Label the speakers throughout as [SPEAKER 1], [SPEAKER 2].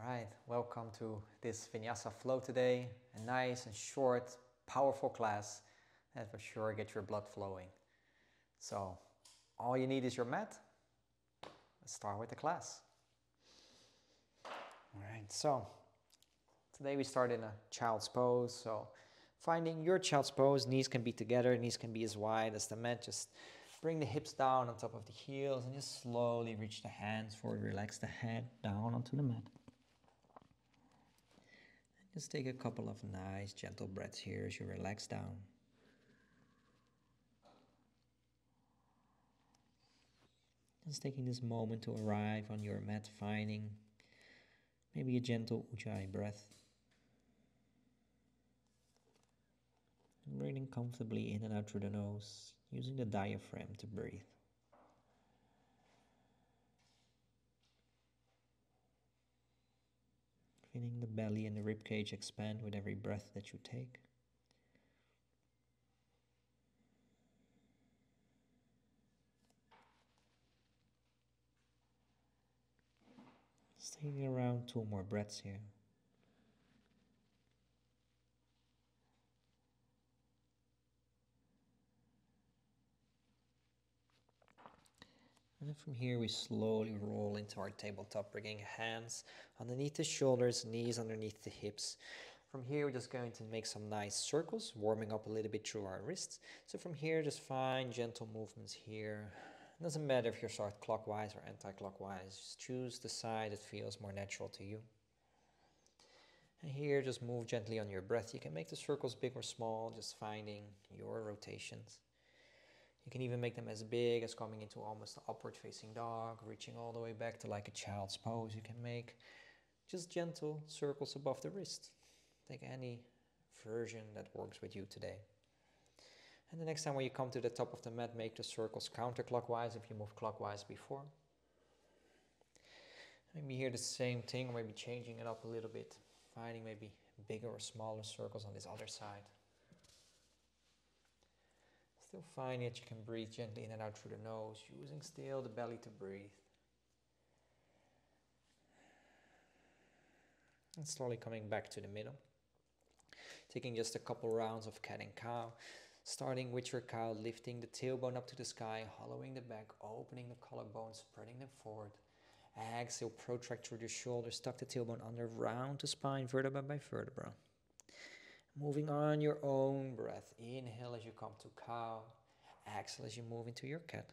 [SPEAKER 1] Alright, welcome to this Vinyasa flow today. A nice and short, powerful class that for sure get your blood flowing. So, all you need is your mat. Let's start with the class. Alright, so today we start in a child's pose. So, finding your child's pose, knees can be together, knees can be as wide as the mat. Just bring the hips down on top of the heels and just slowly reach the hands forward, relax the head down onto the mat. Just take a couple of nice gentle breaths here as you relax down. Just taking this moment to arrive on your mat, finding maybe a gentle Ujjayi breath. Breathing comfortably in and out through the nose, using the diaphragm to breathe. Feeling the belly and the rib cage expand with every breath that you take. Staying around 2 more breaths here. And then from here we slowly roll into our tabletop, bringing hands underneath the shoulders, knees underneath the hips. From here we're just going to make some nice circles, warming up a little bit through our wrists. So from here just find gentle movements here. It doesn't matter if you start clockwise or anti-clockwise, just choose the side that feels more natural to you. And here just move gently on your breath. You can make the circles big or small, just finding your rotations. You can even make them as big as coming into almost an upward facing dog, reaching all the way back to like a child's pose. You can make just gentle circles above the wrist. Take any version that works with you today. And the next time when you come to the top of the mat, make the circles counterclockwise if you moved clockwise before. Maybe here the same thing, or maybe changing it up a little bit, finding maybe bigger or smaller circles on this other side. Still finding that you can breathe gently in and out through the nose, using still the belly to breathe. And slowly coming back to the middle. Taking just a couple rounds of cat and cow. Starting with your cow, lifting the tailbone up to the sky, hollowing the back, opening the collarbones, spreading them forward. Exhale, protract through the shoulders, tuck the tailbone under, round the spine, vertebra by vertebra. Moving on your own breath. Inhale as you come to cow. Exhale as you move into your cat.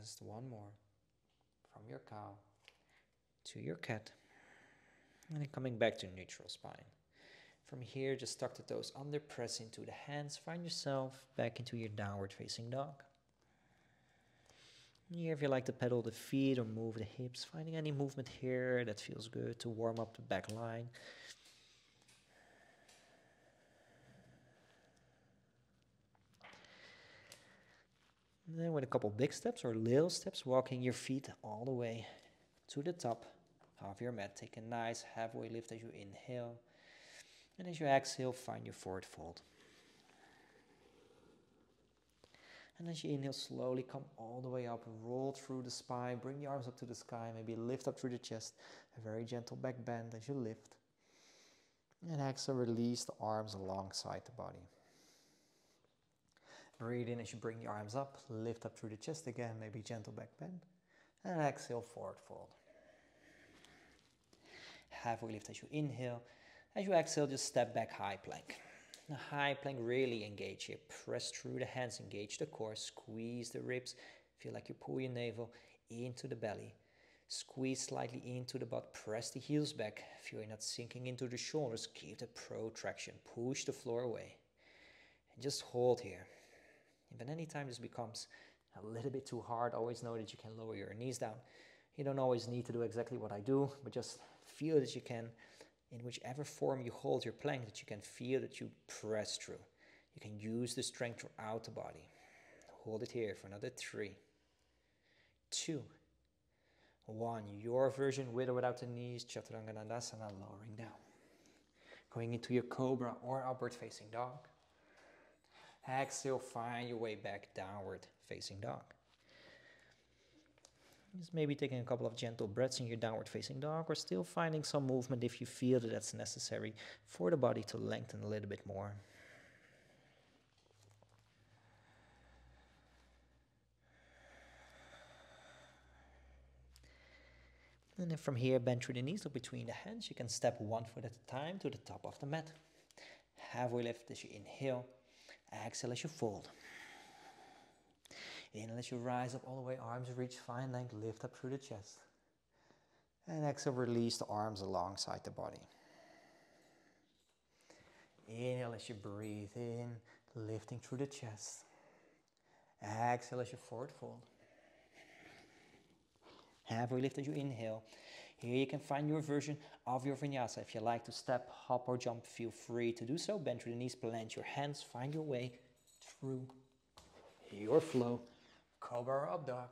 [SPEAKER 1] Just one more. From your cow to your cat. And then coming back to neutral spine. From here, just tuck the toes under, press into the hands. Find yourself back into your downward facing dog. Here, if you like to pedal the feet or move the hips, finding any movement here that feels good to warm up the back line. And then with a couple big steps or little steps, walking your feet all the way to the top of your mat. Take a nice halfway lift as you inhale. And as you exhale, find your forward fold. And as you inhale, slowly come all the way up, roll through the spine, bring the arms up to the sky, maybe lift up through the chest, a very gentle back bend as you lift. And exhale, release the arms alongside the body. Breathe in as you bring the arms up, lift up through the chest again, maybe gentle back bend. And exhale, forward fold. Halfway lift as you inhale. As you exhale, just step back, high plank. The high plank, really engage here. Press through the hands, engage the core, squeeze the ribs. Feel like you pull your navel into the belly. Squeeze slightly into the butt, press the heels back. Feel you're not sinking into the shoulders, keep the protraction. Push the floor away. And just hold here. If at any time this becomes a little bit too hard, always know that you can lower your knees down. You don't always need to do exactly what I do, but just feel that you can, in whichever form you hold your plank, that you can feel that you press through. You can use the strength throughout the body. Hold it here for another 3, 2, 1. Your version with or without the knees, Chaturanga Dandasana, lowering down. Going into your cobra or upward facing dog. Exhale, find your way back, downward facing dog. Just maybe taking a couple of gentle breaths in your downward facing dog, or still finding some movement if you feel that that's necessary for the body to lengthen a little bit more. And then from here, bend through the knees, look between the hands. You can step 1 foot at a time to the top of the mat. Halfway lift as you inhale. Exhale as you fold. Inhale as you rise up all the way, arms reach, find length, lift up through the chest. And exhale, release the arms alongside the body. Inhale as you breathe in, lifting through the chest. Exhale as you forward fold. Halfway lift as you inhale. Here you can find your version of your vinyasa. If you like to step, hop or jump, feel free to do so. Bend through the knees, plant your hands, find your way through your flow. Cobra or up dog.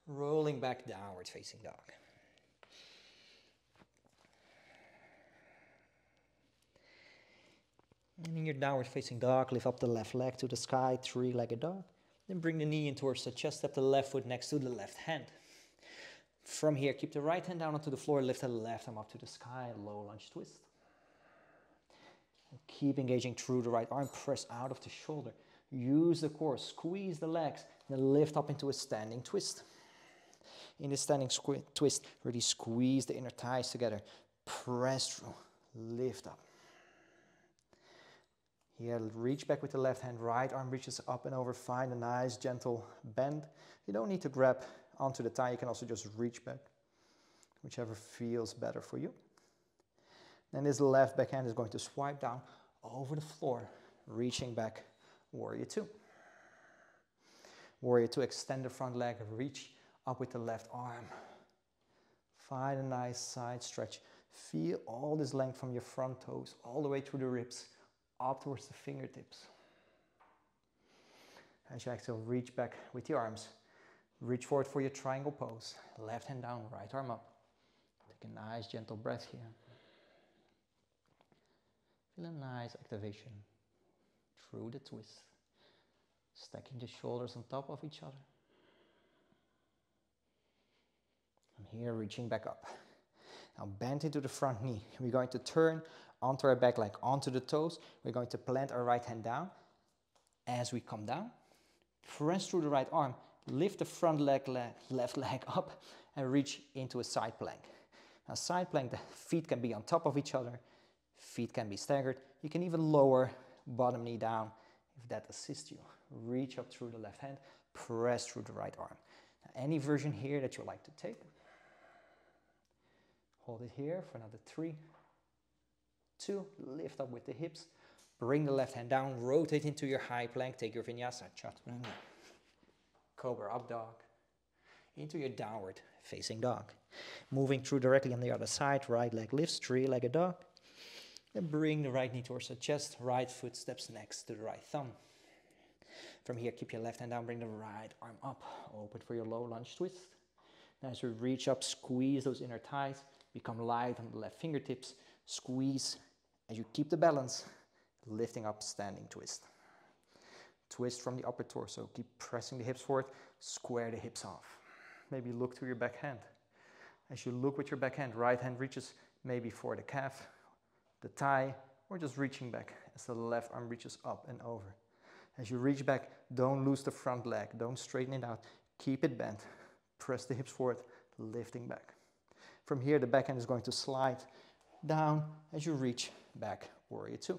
[SPEAKER 1] Rolling back, downward facing dog. And in your downward facing dog, lift up the left leg to the sky, three-legged dog. Then bring the knee in towards the chest, step the left foot next to the left hand. From here, keep the right hand down onto the floor, lift the left arm up to the sky, low lunge twist. And keep engaging through the right arm, press out of the shoulder. Use the core, squeeze the legs, then lift up into a standing twist. In the standing twist, really squeeze the inner thighs together. Press through, lift up. Here, reach back with the left hand, right arm reaches up and over, find a nice gentle bend. You don't need to grab onto the thigh, you can also just reach back, whichever feels better for you. Then this left back hand is going to swipe down over the floor, reaching back, warrior two. Warrior two, extend the front leg, reach up with the left arm. Find a nice side stretch. Feel all this length from your front toes, all the way through the ribs, up towards the fingertips. As you exhale, reach back with the arms. Reach forward for your triangle pose. Left hand down, right arm up. Take a nice gentle breath here. Feel a nice activation through the twist. Stacking the shoulders on top of each other. From here, reaching back up. Now bend into the front knee. We're going to turn onto our back leg, onto the toes. We're going to plant our right hand down. As we come down, press through the right arm. Lift the front left leg up and reach into a side plank. Now side plank, the feet can be on top of each other. Feet can be staggered. You can even lower bottom knee down if that assists you. Reach up through the left hand, press through the right arm. Now, any version here that you like to take. Hold it here for another 3, 2, lift up with the hips. Bring the left hand down, rotate into your high plank, take your vinyasa, chaturanga. Cobra up dog, into your downward facing dog. Moving through directly on the other side, right leg lifts, three-legged dog. Then bring the right knee towards the chest, right foot steps next to the right thumb. From here, keep your left hand down, bring the right arm up, open for your low lunge twist. Now as you reach up, squeeze those inner thighs, become light on the left fingertips, squeeze as you keep the balance, lifting up, standing twist. Twist from the upper torso. Keep pressing the hips forward. Square the hips off. Maybe look to your back hand. As you look with your back hand, right hand reaches maybe for the calf, the thigh, or just reaching back as the left arm reaches up and over. As you reach back, don't lose the front leg. Don't straighten it out. Keep it bent. Press the hips forward, lifting back. From here, the back hand is going to slide down as you reach back, warrior two.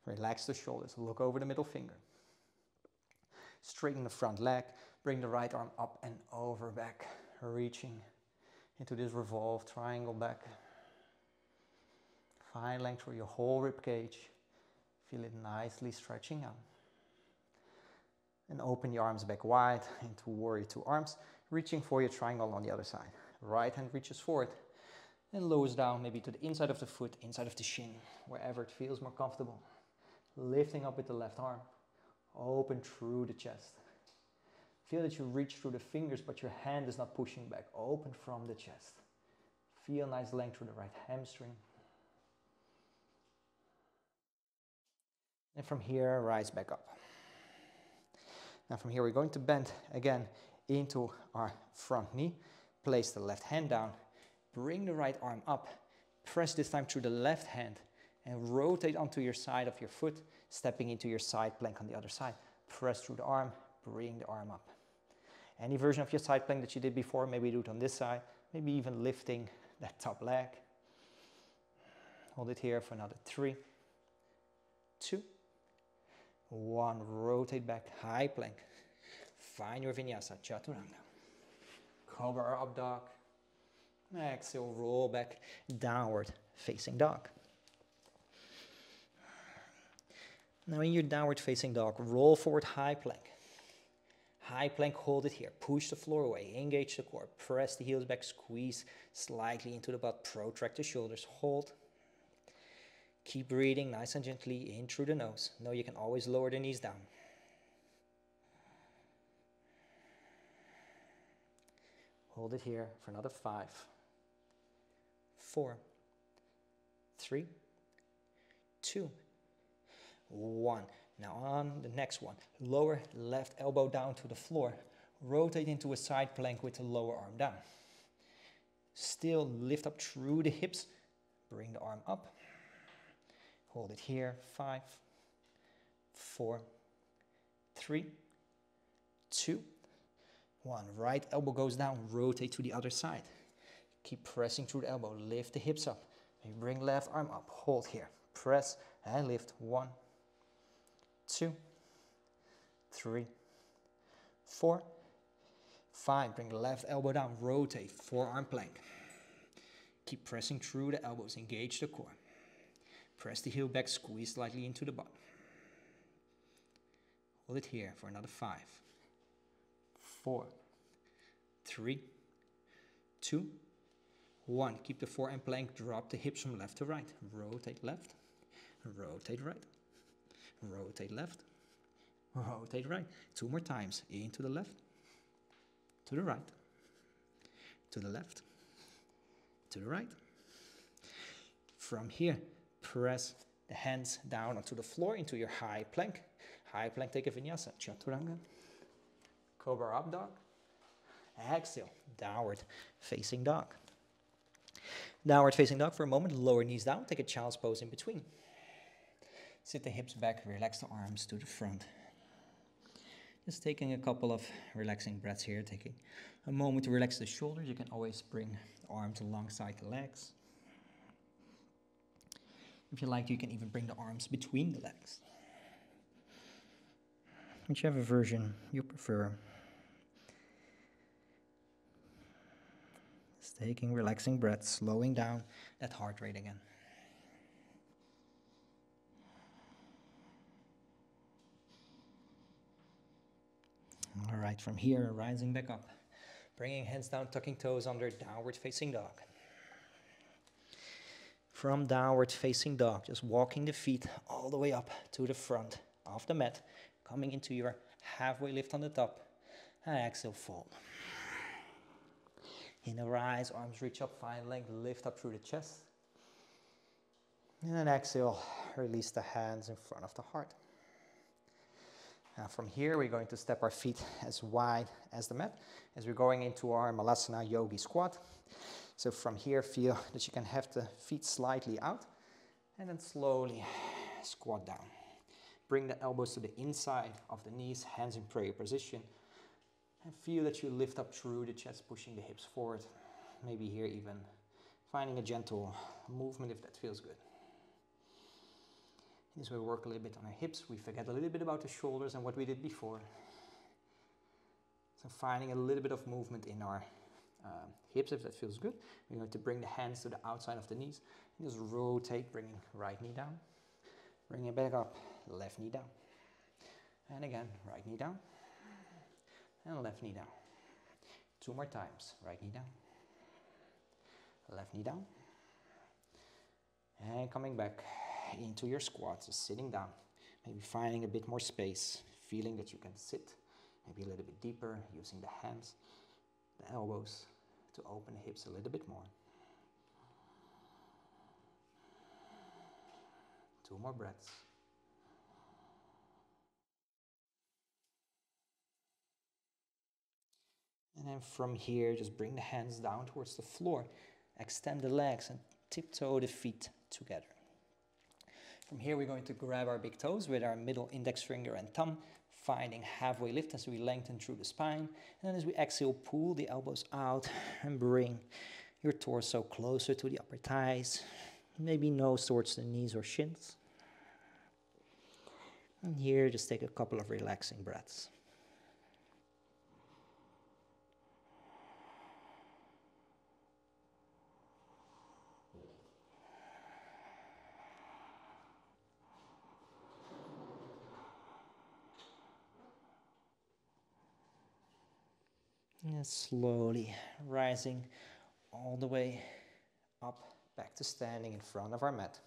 [SPEAKER 1] Relax the shoulders. Look over the middle finger. Straighten the front leg, bring the right arm up and over back, reaching into this revolved triangle back. Find length through your whole rib cage. Feel it nicely stretching out. And open your arms back wide into warrior two arms, reaching for your triangle on the other side. Right hand reaches forward and lowers down maybe to the inside of the foot, inside of the shin, wherever it feels more comfortable. Lifting up with the left arm. Open through the chest. Feel that you reach through the fingers, but your hand is not pushing back. Open from the chest. Feel nice length through the right hamstring. And from here, rise back up. Now from here, we're going to bend again into our front knee. Place the left hand down. Bring the right arm up. Press this time through the left hand and rotate onto your side of your foot, stepping into your side plank on the other side. Press through the arm, bring the arm up. Any version of your side plank that you did before, maybe do it on this side, maybe even lifting that top leg. Hold it here for another 3, 2, 1. Rotate back, high plank. Find your Vinyasa, Chaturanga. Cobra up dog. Exhale, roll back, downward facing dog. Now in your downward facing dog, roll forward, high plank. High plank, hold it here. Push the floor away, engage the core. Press the heels back, squeeze slightly into the butt, protract the shoulders, hold. Keep breathing nice and gently in through the nose. Know you can always lower the knees down. Hold it here for another 5, 4, 3, 2, 1. Now on the next one, lower left elbow down to the floor. Rotate into a side plank with the lower arm down. Still lift up through the hips. Bring the arm up. Hold it here. 5, 4, 3, 2, 1. Right elbow goes down. Rotate to the other side. Keep pressing through the elbow. Lift the hips up. Bring left arm up. Hold here. Press and lift. 1, 2, 3, 4, 5. Bring the left elbow down. Rotate. Forearm plank. Keep pressing through the elbows. Engage the core. Press the heel back. Squeeze slightly into the butt. Hold it here for another 5, 4, 3, 2, 1. Keep the forearm plank. Drop the hips from left to right. Rotate left. Rotate right. Rotate left. Rotate right. 2 more times. Into the left. To the right. To the left. To the right. From here, press the hands down onto the floor into your high plank. High plank, take a Vinyasa. Chaturanga. Cobra up dog. Exhale. Downward facing dog. Downward facing dog for a moment. Lower knees down. Take a child's pose in between. Sit the hips back. Relax the arms to the front. Just taking a couple of relaxing breaths here. Taking a moment to relax the shoulders. You can always bring the arms alongside the legs. If you like, you can even bring the arms between the legs. Whichever version you prefer. Just taking relaxing breaths, slowing down that heart rate again. All right, from here, rising back up. Bringing hands down, tucking toes under, downward facing dog. From downward facing dog, just walking the feet all the way up to the front of the mat. Coming into your halfway lift on the top. And exhale, fold. In a rise, arms reach up, find length, lift up through the chest. And then exhale, release the hands in front of the heart. Now from here, we're going to step our feet as wide as the mat, as we're going into our Malasana Yogi squat. So from here, feel that you can have the feet slightly out, and then slowly squat down. Bring the elbows to the inside of the knees, hands in prayer position, and feel that you lift up through the chest, pushing the hips forward. Maybe here even finding a gentle movement if that feels good. As we work a little bit on our hips, we forget a little bit about the shoulders and what we did before. So finding a little bit of movement in our hips, if that feels good. We're going to bring the hands to the outside of the knees. And just rotate, bringing right knee down. Bring it back up, left knee down. And again, right knee down. And left knee down. 2 more times. Right knee down. Left knee down. And coming back into your squats, just sitting down. Maybe finding a bit more space. Feeling that you can sit maybe a little bit deeper, using the hands, the elbows to open the hips a little bit more. 2 more breaths. And then from here, just bring the hands down towards the floor. Extend the legs and tiptoe the feet together. From here, we're going to grab our big toes with our middle index finger and thumb, finding halfway lift as we lengthen through the spine. And then as we exhale, pull the elbows out and bring your torso closer to the upper thighs, maybe nose towards the knees or shins. And here, just take a couple of relaxing breaths. And slowly rising all the way up, back to standing in front of our mat.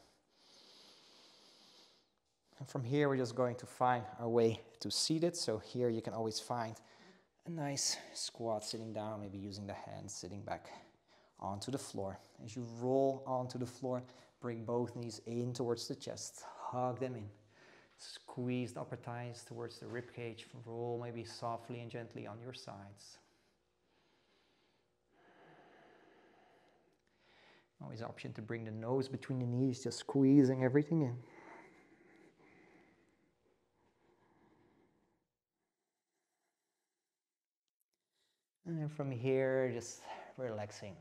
[SPEAKER 1] And from here, we're just going to find our way to seated. So here you can always find a nice squat sitting down, maybe using the hands sitting back onto the floor. As you roll onto the floor, bring both knees in towards the chest, hug them in. Squeeze the upper thighs towards the rib cage. Roll maybe softly and gently on your sides. Always option to bring the nose between the knees, just squeezing everything in. And then from here, just relaxing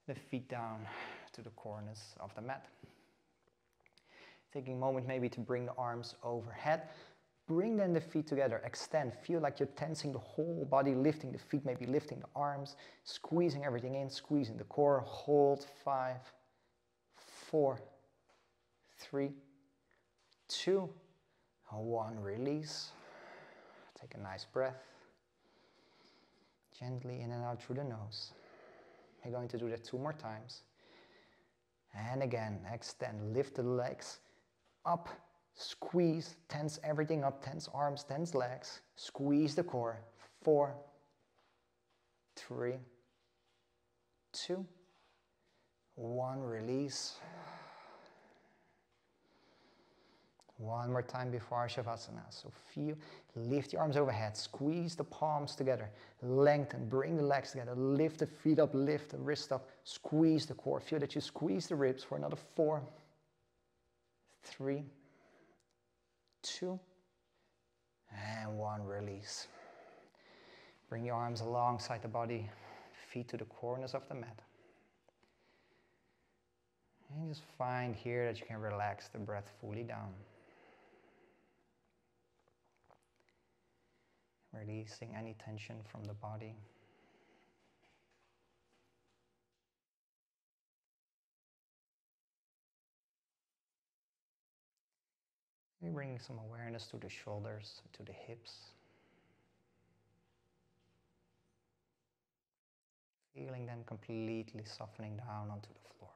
[SPEAKER 1] the feet down to the corners of the mat. Taking a moment maybe to bring the arms overhead. Bring then the feet together, extend, feel like you're tensing the whole body, lifting the feet, maybe lifting the arms, squeezing everything in, squeezing the core, hold, 5, 4, 3, 2, 1, release. Take a nice breath, gently in and out through the nose. We're going to do that 2 more times. And again, extend, lift the legs up, squeeze, tense everything up, tense arms, tense legs, squeeze the core, 4, 3, 2, 1, release. One more time before our Shavasana. So feel, lift your arms overhead, squeeze the palms together, lengthen, bring the legs together, lift the feet up, lift the wrist up, squeeze the core. Feel that you squeeze the ribs for another 4, 3, 2, and 1, release. Bring your arms alongside the body, feet to the corners of the mat. And just find here that you can relax the breath fully down. Releasing any tension from the body. And bringing some awareness to the shoulders, to the hips. Feeling them completely softening down onto the floor.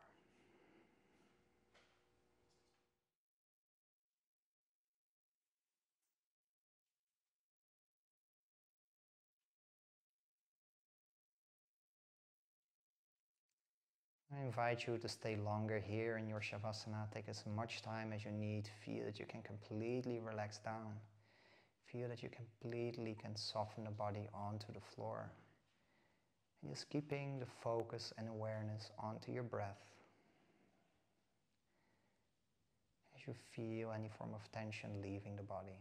[SPEAKER 1] I invite you to stay longer here in your Shavasana. Take as much time as you need. Feel that you can completely relax down. Feel that you completely can soften the body onto the floor. And just keeping the focus and awareness onto your breath. As you feel any form of tension leaving the body.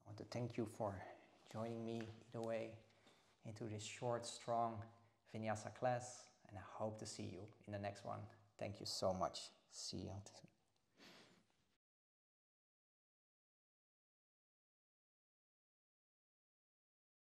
[SPEAKER 1] I want to thank you for joining me either way into this short, strong Vinyasa class, and I hope to see you in the next one. Thank you so much. See you.